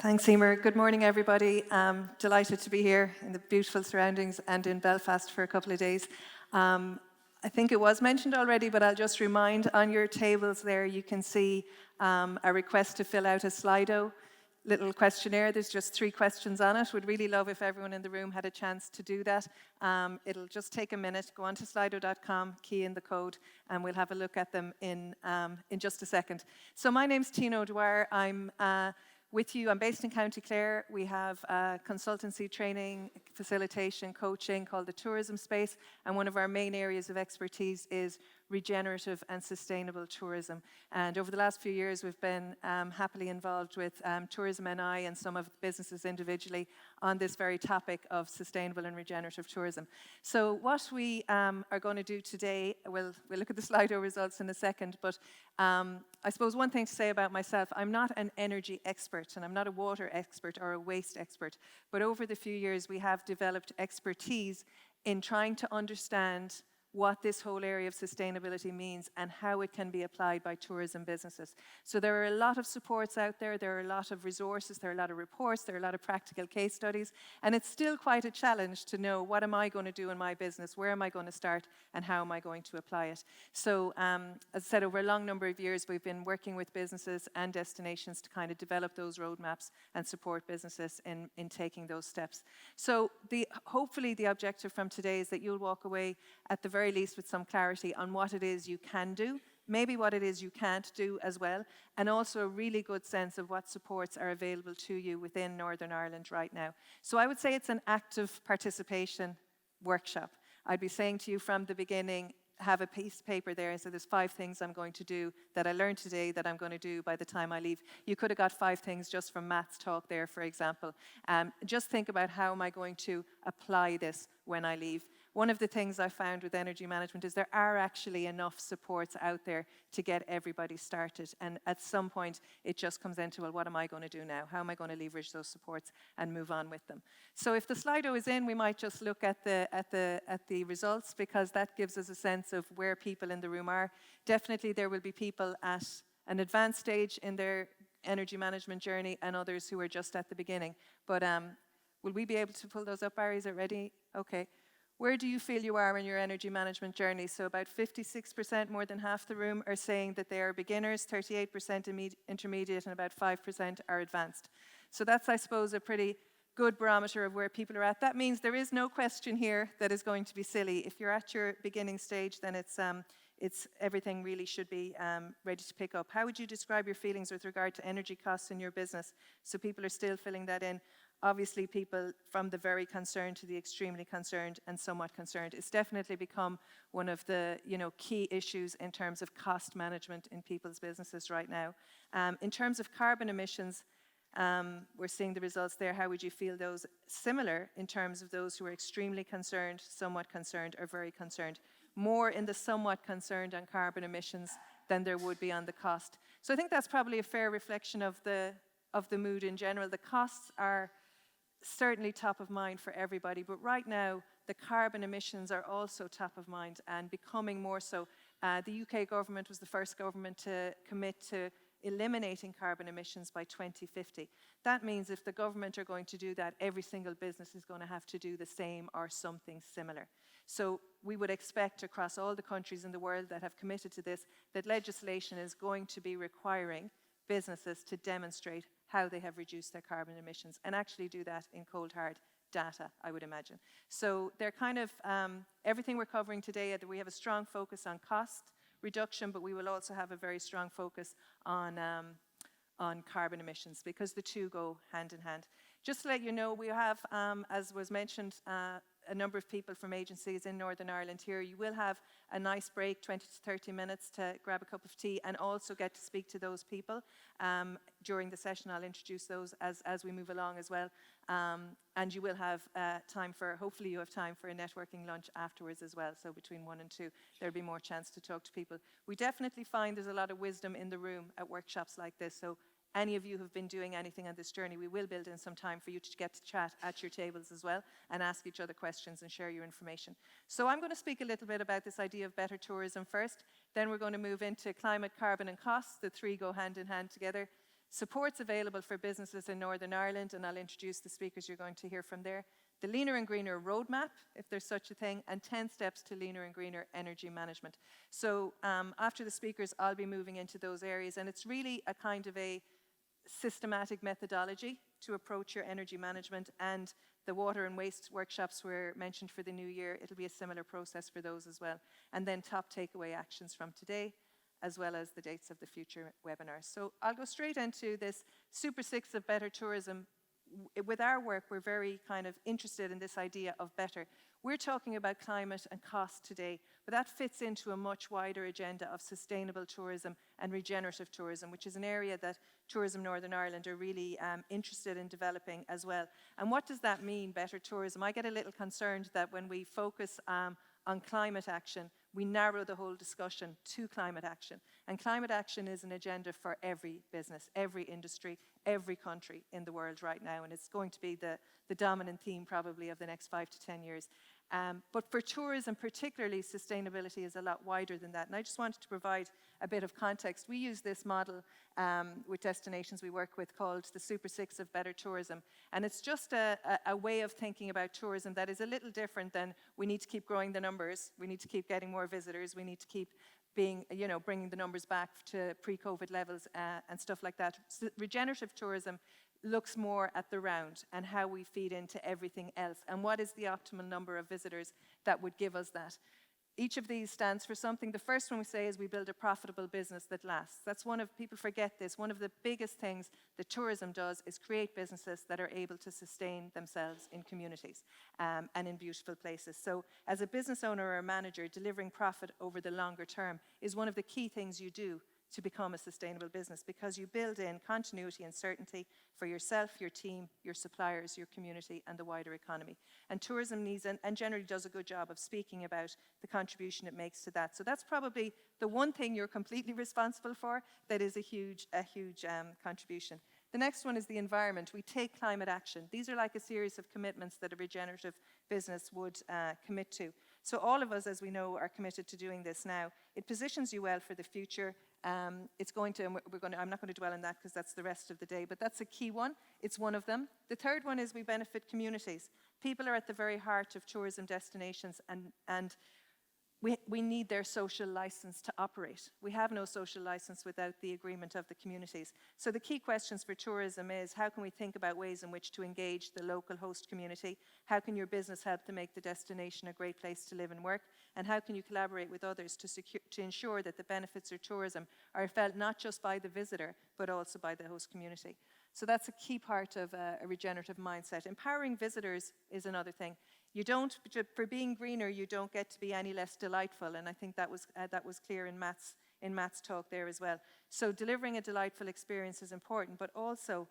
Thanks, Emer. Good morning, everybody. Delighted to be here in the beautiful surroundings and in Belfast for a couple of days. I think it was mentioned already, but I'll just remind on your tables there you can see a request to fill out a Slido little questionnaire. There's just 3 questions on it. Would really love if everyone in the room had a chance to do that. It'll just take a minute. Go on to slido.com, key in the code, and we'll have a look at them in just a second. So my name's Tina O'Dwyer. I'm with you. I'm based in County Clare. We have consultancy, training, facilitation, coaching called the tourism space, and one of our main areas of expertise is regenerative and sustainable tourism. And over the last few years, we've been happily involved with Tourism NI and some of the businesses individually on this very topic of sustainable and regenerative tourism. So what we are going to do today, we'll look at the Slido results in a second, but I suppose one thing to say about myself, I'm not an energy expert and I'm not a water expert or a waste expert, but over the few years we have developed expertise in trying to understand what this whole area of sustainability means and how it can be applied by tourism businesses. So there are a lot of supports out there, there are a lot of resources, there are a lot of reports, there are a lot of practical case studies, and it's still quite a challenge to know what am I going to do in my business, where am I going to start, and how am I going to apply it. So as I said, over a long number of years we've been working with businesses and destinations to kind of develop those roadmaps and support businesses in taking those steps. So hopefully the objective from today is that you'll walk away at the very least with some clarity on what it is you can do, maybe what it is you can't do as well, and also a really good sense of what supports are available to you within Northern Ireland right now. So I would say it's an active participation workshop. I'd be saying to you from the beginning, have a piece of paper there and say there's 5 things I'm going to do that I learned today that I'm going to do by the time I leave. You could have got 5 things just from Matt's talk there, for example. Just think about how am I going to apply this when I leave. One of the things I found with energy management is there are actually enough supports out there to get everybody started. And at some point, it just comes into, well, what am I going to do now? How am I going to leverage those supports and move on with them? So if the Slido is in, we might just look at the results, because that gives us a sense of where people in the room are. Definitely there will be people at an advanced stage in their energy management journey and others who are just at the beginning. But will we be able to pull those up, Barry? Is it ready? Okay. Where do you feel you are in your energy management journey? So about 56%, more than half the room, are saying that they are beginners, 38% intermediate, and about 5% are advanced. So that's, I suppose, a pretty good barometer of where people are at. That means there is no question here that is going to be silly. If you're at your beginning stage, then it's everything really should be ready to pick up. How would you describe your feelings with regard to energy costs in your business? So people are still filling that in. Obviously, people from the very concerned to the extremely concerned and somewhat concerned. It's definitely become one of the key issues in terms of cost management in people's businesses right now. In terms of carbon emissions, we're seeing the results there. How would you feel those? Similar in terms of those who are extremely concerned, somewhat concerned, or very concerned. More in the somewhat concerned on carbon emissions than there would be on the cost. So I think that's probably a fair reflection of the mood in general. The costs are certainly top of mind for everybody, but right now the carbon emissions are also top of mind and becoming more so. The UK government was the first government to commit to eliminating carbon emissions by 2050. That means if the government are going to do that, every single business is going to have to do the same or something similar. So we would expect across all the countries in the world that have committed to this, that legislation is going to be requiring businesses to demonstrate how they have reduced their carbon emissions and actually do that in cold hard data, I would imagine. So they're kind of everything we're covering today. We have a strong focus on cost reduction, but we will also have a very strong focus on carbon emissions, because the two go hand in hand. Just to let you know, we have, as was mentioned, a number of people from agencies in Northern Ireland here. You will have a nice break, 20 to 30 minutes to grab a cup of tea and also get to speak to those people. During the session, I'll introduce those as we move along as well. And you will have hopefully you have time for a networking lunch afterwards as well. So between 1 and 2, there'll be more chance to talk to people. We definitely find there's a lot of wisdom in the room at workshops like this. So any of you who've been doing anything on this journey, we will build in some time for you to get to chat at your tables as well and ask each other questions and share your information. So I'm going to speak a little bit about this idea of better tourism first. Then we're going to move into climate, carbon and costs. The 3 go hand in hand together. Support's available for businesses in Northern Ireland, and I'll introduce the speakers you're going to hear from there. The Leaner and Greener Roadmap, if there's such a thing, and 10 steps to leaner and greener energy management. So after the speakers, I'll be moving into those areas, and it's really a kind of a systematic methodology to approach your energy management, and the water and waste workshops were mentioned for the new year. It'll be a similar process for those as well. And then top takeaway actions from today, as well as the dates of the future webinars. So I'll go straight into this Super 6 of Better Tourism. With our work, we're very kind of interested in this idea of better. We're talking about climate and cost today, but that fits into a much wider agenda of sustainable tourism and regenerative tourism, which is an area that Tourism Northern Ireland are really interested in developing as well. And what does that mean, better tourism? I get a little concerned that when we focus on climate action, we narrow the whole discussion to climate action. And climate action is an agenda for every business, every industry, every country in the world right now. And it's going to be the dominant theme probably of the next 5 to 10 years. But for tourism particularly, sustainability is a lot wider than that. And I just wanted to provide a bit of context. We use this model with destinations we work with called the Super 6 of Better Tourism. And it's just a way of thinking about tourism that is a little different than we need to keep growing the numbers, we need to keep getting more visitors, we need to keep bringing the numbers back to pre-COVID levels and stuff like that. So regenerative tourism looks more at the round and how we feed into everything else and what is the optimal number of visitors that would give us that. Each of these stands for something. The first one we say is we build a profitable business that lasts. That's people forget this, one of the biggest things that tourism does is create businesses that are able to sustain themselves in communities and in beautiful places. So as a business owner or a manager, delivering profit over the longer term is one of the key things you do to become a sustainable business, because you build in continuity and certainty for yourself, your team, your suppliers, your community, and the wider economy. And tourism needs and generally does a good job of speaking about the contribution it makes to that. So that's probably the one thing you're completely responsible for that is a huge contribution. The next one is the environment. We take climate action. These are like a series of commitments that a regenerative business would commit to. So all of us, as we know, are committed to doing this now. It positions you well for the future. I'm not going to dwell on that because that's the rest of the day, but that's a key one. It's one of them. The third one is we benefit communities. People are at the very heart of tourism destinations, and we need their social license to operate. We have no social license without the agreement of the communities. So the key questions for tourism is, how can we think about ways in which to engage the local host community? How can your business help to make the destination a great place to live and work? And how can you collaborate with others to ensure that the benefits of tourism are felt not just by the visitor, but also by the host community? So that's a key part of a regenerative mindset. Empowering visitors is another thing. For being greener, you don't get to be any less delightful, and I think that was clear in Matt's talk there as well. So delivering a delightful experience is important, but also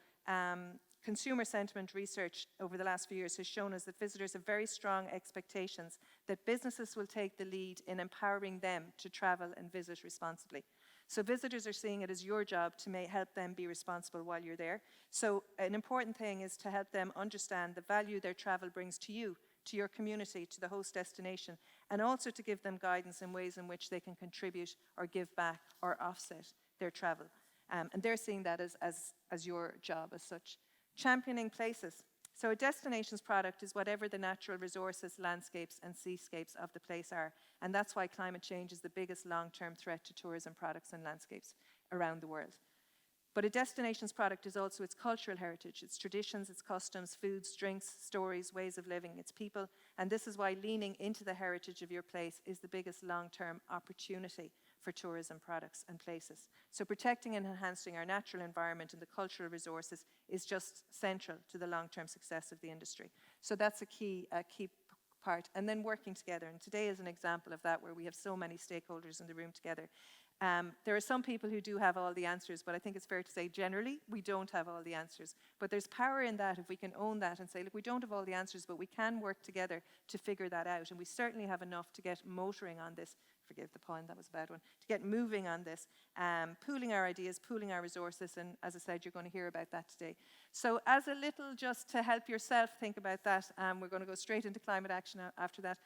consumer sentiment research over the last few years has shown us that visitors have very strong expectations that businesses will take the lead in empowering them to travel and visit responsibly. So visitors are seeing it as your job to help them be responsible while you're there. So an important thing is to help them understand the value their travel brings to you, to your community, to the host destination, and also to give them guidance in ways in which they can contribute or give back or offset their travel. And they're seeing that as your job as such. Championing places. So a destination's product is whatever the natural resources, landscapes, and seascapes of the place are. And that's why climate change is the biggest long-term threat to tourism products and landscapes around the world. But a destination's product is also its cultural heritage, its traditions, its customs, foods, drinks, stories, ways of living, its people. And this is why leaning into the heritage of your place is the biggest long-term opportunity for tourism products and places. So protecting and enhancing our natural environment and the cultural resources is just central to the long-term success of the industry. So that's a key part. And then working together. And today is an example of that, where we have so many stakeholders in the room together. There are some people who do have all the answers, but I think it's fair to say generally we don't have all the answers. But there's power in that if we can own that and say, look, we don't have all the answers, but we can work together to figure that out. And we certainly have enough to get motoring on this. Forgive the pun, that was a bad one. To get moving on this, pooling our ideas, pooling our resources, and as I said, you're going to hear about that today. So as a little, just to help yourself think about that, we're going to go straight into climate action after that.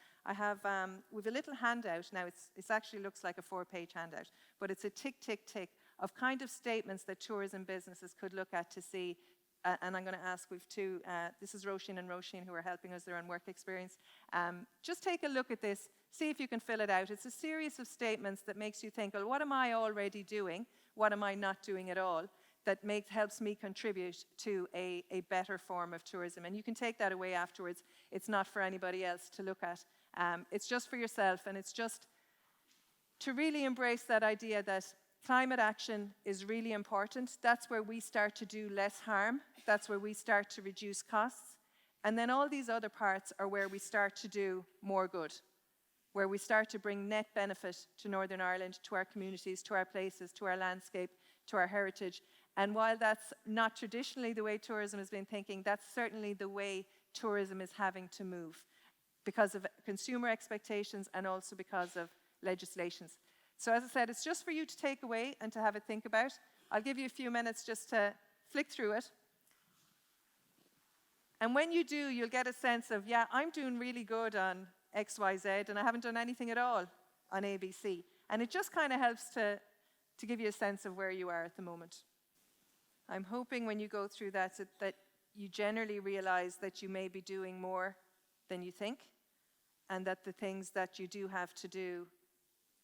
We've a little handout now. It actually looks like a 4-page handout, but it's a tick, tick, tick of kind of statements that tourism businesses could look at to see, and I'm going to ask, we've two, this is Roisin and Roisin who are helping us, they're on work experience. Just take a look at this, see if you can fill it out. It's a series of statements that makes you think, well, what am I already doing? What am I not doing at all? That helps me contribute to a better form of tourism. And you can take that away afterwards. It's not for anybody else to look at. It's just for yourself, and it's just to really embrace that idea that climate action is really important. That's where we start to do less harm. That's where we start to reduce costs. And then all these other parts are where we start to do more good, where we start to bring net benefit to Northern Ireland, to our communities, to our places, to our landscape, to our heritage. And while that's not traditionally the way tourism has been thinking, that's certainly the way tourism is having to move because of consumer expectations and also because of legislations. So as I said, it's just for you to take away and to have a think about. I'll give you a few minutes just to flick through it. And when you do, you'll get a sense of, yeah, I'm doing really good on X, Y, Z, and I haven't done anything at all on ABC. And it just kind of helps to give you a sense of where you are at the moment. I'm hoping when you go through that you generally realize that you may be doing more than you think, and that the things that you do have to do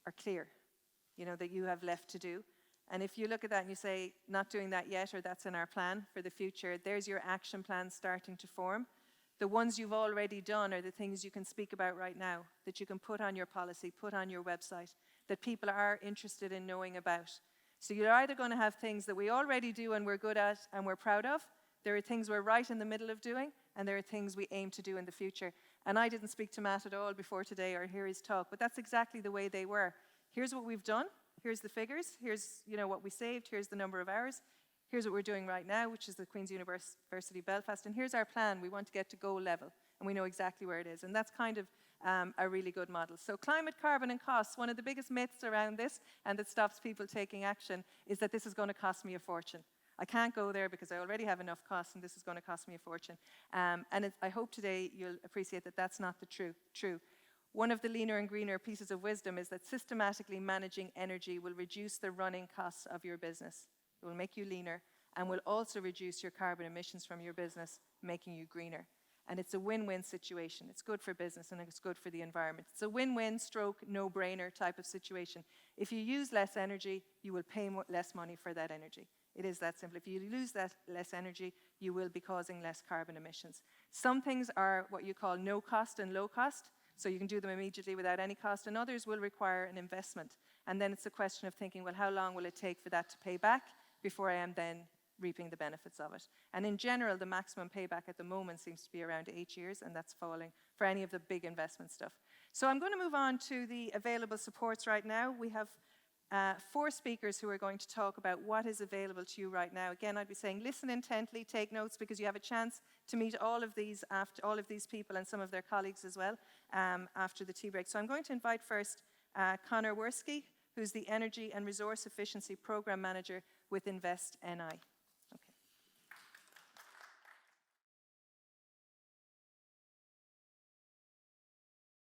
are clear, that you have left to do. And if you look at that and you say, not doing that yet, or that's in our plan for the future, there's your action plan starting to form. The ones you've already done are the things you can speak about right now, that you can put on your policy, put on your website, that people are interested in knowing about. So you're either going to have things that we already do and we're good at and we're proud of. There are things we're right in the middle of doing, and there are things we aim to do in the future. And I didn't speak to Matt at all before today or hear his talk, but that's exactly the way they were. Here's what we've done. Here's the figures. Here's what we saved. Here's the number of hours. Here's what we're doing right now, which is the Queen's University Belfast. And here's our plan. We want to get to goal level, and we know exactly where it is. And that's kind of a really good model. So climate, carbon, and costs. One of the biggest myths around this, and that stops people taking action, is that this is going to cost me a fortune. I can't go there because I already have enough costs, and this is going to cost me a fortune. I hope today you'll appreciate that that's not the true. One of the leaner and greener pieces of wisdom is that systematically managing energy will reduce the running costs of your business. It will make you leaner and will also reduce your carbon emissions from your business, making you greener. And it's a win-win situation. It's good for business and it's good for the environment. It's a win-win stroke, no-brainer type of situation. If you use less energy, you will pay less money for that energy. It is that simple. If you lose that less energy, you will be causing less carbon emissions. Some things are what you call no cost and low cost, so you can do them immediately without any cost, and others will require an investment. And then it's a question of thinking, well, how long will it take for that to pay back before I am then reaping the benefits of it? And in general, the maximum payback at the moment seems to be around 8 years, and that's falling for any of the big investment stuff. So I'm going to move on to the available supports right now. We have 4 speakers who are going to talk about what is available to you right now. Again, I'd be saying listen intently, take notes, because you have a chance to meet all of these people and some of their colleagues as well after the tea break. So I'm going to invite first Conor Worski, who's the Energy and Resource Efficiency Program Manager with Invest NI.